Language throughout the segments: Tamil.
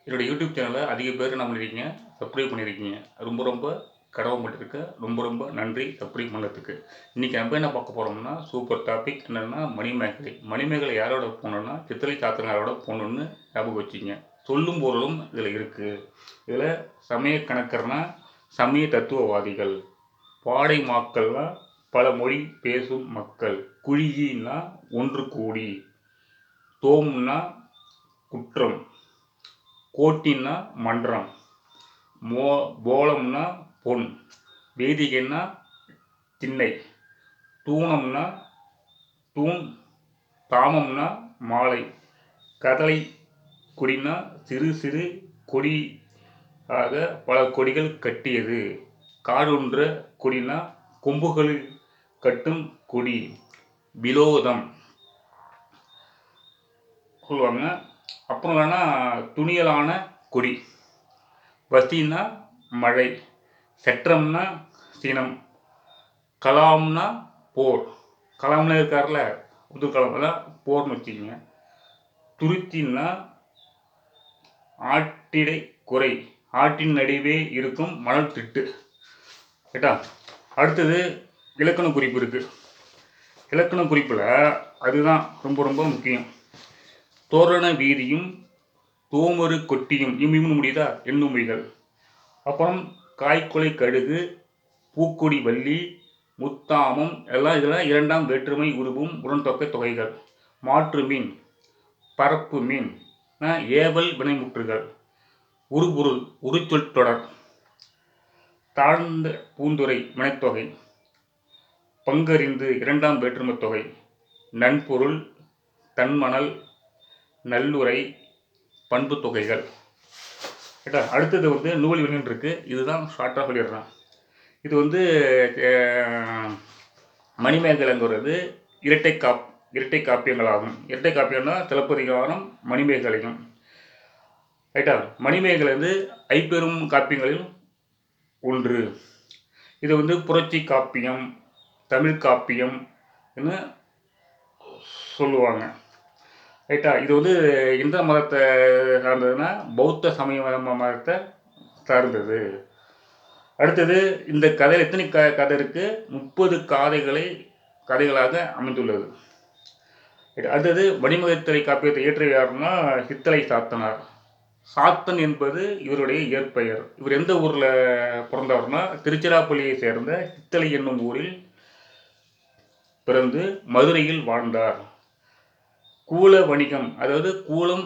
என்னோட யூடியூப் சேனலை அதிக பேர் என்ன பண்ணியிருக்கீங்க, சப்ஸ்கிரைப் பண்ணியிருக்கீங்க. ரொம்ப ரொம்ப கடமைப்பட்டிருக்கேன். ரொம்ப ரொம்ப நன்றி சப்ஸ்கிரைப் பண்ணதுக்கு. இன்றைக்கி நம்ம என்ன பார்க்க போகிறோம்னா, சூப்பர் டாபிக் என்னென்னா மணிமேகலை. மணிமேகலை யாரோட பொண்ணுன்னா, சித்திரை சாத்தனாரோட பொண்ணுன்னு ஞாபகம் வச்சுங்க. சொல்லும் பொருளும் இதில் இருக்குது. இதில் சமய கணக்கர்னா சமய தத்துவவாதிகள், பாடை மாக்கள்னா பல மொழி பேசும் மக்கள், குழியின்னா ஒன்று கூடி, தோம்னா குற்றம், கோட்டின்னா மன்றம், போலம்னா பொன், வேதிகைன்னா திண்ணை, தூணம்னா தூண், தாமம்னா மாலை, கதலை கொடினா சிறு சிறு கொடி ஆக பல கொடிகள் கட்டியது, காடொன்ற கொடினா கொம்புகளில் கட்டும் கொடி, விலோதம் சொல்லுவாங்க. அப்புறம் வேணா துணியலான கொடி, வசின்னா மழை, செற்றம்னா சினம், கலாம்னா போர். கலாம்னா இருக்கார்ல அப்துல் கலாம், தான் போர்னு வச்சுக்கிங்க. துருத்தின்னா ஆட்டிடை குறை, ஆட்டின் நடுவே இருக்கும் மணல் திட்டு. ரைட்டா? அடுத்தது இலக்கண குறிப்பு இருக்குது. இலக்கண குறிப்பில் அதுதான் ரொம்ப ரொம்ப முக்கியம். தோரண வீதியும் தோமரு கொட்டியும் இம்மின்னு முடியுதா எண்ணுமைகள். அப்புறம் காய்கொலை கடுகு, பூக்கொடி வள்ளி, முத்தாமம் எல்லாம் இதில் இரண்டாம் வேற்றுமை உருவும் உடன்தொகை தொகைகள். மாற்று மீன், பரப்பு மீன், ஏவல் வினைமுற்றுகள், உருபொருள் உருச்சொல் தொடர், தாழ்ந்த பூந்துரை வினைத்தொகை, பங்கறிந்து இரண்டாம் வேற்றுமை தொகை, நன்பொருள், தன்மணல், நல்லுரை, பண்பு தொகைகள். ரைட்டா? அடுத்தது நூல் வினைன்னு இருக்குது. இதுதான் ஷார்ட்டாக சொல்லிடுறேன். இது மணிமேகலைங்கிறது இரட்டை காப்பியங்களாகும். இரட்டை காப்பியம்னா சிலப்பதிகாரம் மணிமேகலையும். ரைட்டா? மணிமேகலை ஐப்பெரும் காப்பியங்களில் ஒன்று. இது புரட்சி காப்பியம், தமிழ் காப்பியம் என்று சொல்லுவாங்க. ரைட்டா? இது எந்த மதத்தை சார்ந்ததுன்னா பௌத்த சமய மதத்தை சார்ந்தது. அடுத்தது இந்த கதையில் எத்தனை கதை இருக்குது? 30 கதைகளாக அமைந்துள்ளது. அடுத்தது மணிமேகலை காப்பியத்தை இயற்றியவர் யாருன்னா சித்தலை சாத்தனார். சாத்தன் என்பது இவருடைய இயற்பெயர். இவர் எந்த ஊரில் பிறந்தவர்னா திருச்சிராப்பள்ளியை சேர்ந்த சித்தலை என்னும் ஊரில் பிறந்து மதுரையில் வாழ்ந்தார். கூல வணிகம், அதாவது கூலம்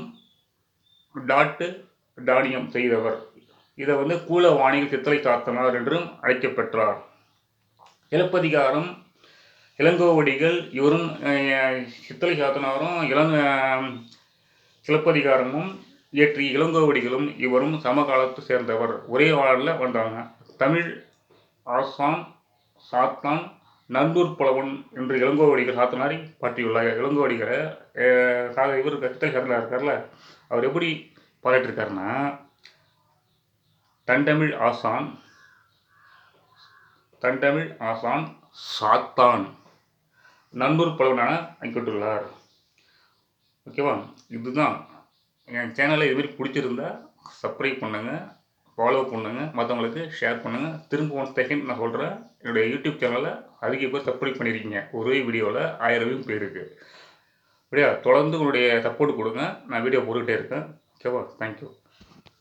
தானியம் செய்தவர். இதை கூல வாணிகள் சித்தலை சாத்தனார் என்றும் அழைக்கப்பெற்றார். சிலப்பதிகாரம் இளங்கோவடிகள் இவரும் சித்தலை சாத்தனாரும் சிலப்பதிகாரமும் இயற்றி இளங்கோவடிகளும் இவரும் சமகாலத்தை சேர்ந்தவர். ஒரே வாழ்வில் வந்தாங்க. தமிழ் ஆசான் சாத்தான் நந்தூர் புலவன் என்று இளங்கோவடிகள் சாத்தனாரை பாட்டியுள்ளார். இளங்கோவடிகளை இவர் சித்தலை சாத்தனார் இருக்கார்ல, அவர் எப்படி பாராட்டியிருக்காருன்னா, தண்டமிழ் ஆசான் சாத்தான் நண்பர் புலவனான அங்கிட்டுள்ளார். ஓகேவா? இதுதான் என் சேனலை இதுமாரி பிடிச்சிருந்தா சப்ஸ்கிரைப் பண்ணுங்கள், ஃபாலோ பண்ணுங்கள், மற்றவங்களுக்கு ஷேர் பண்ணுங்கள். திரும்ப 1 செகண்ட் நான் சொல்கிறேன், என்னுடைய யூடியூப் சேனலில் அதிக பேர் சப்ஸ்கிரைப் பண்ணியிருக்கீங்க. ஒரே வீடியோவில் 1000 வியூ போயிருக்கு. அப்படியா? தொடர்ந்து உங்களுடைய சப்போர்ட் கொடுங்க. நான் வீடியோ போட்டுக்கிட்டே இருக்கேன். ஓகேவா? தேங்க்யூ.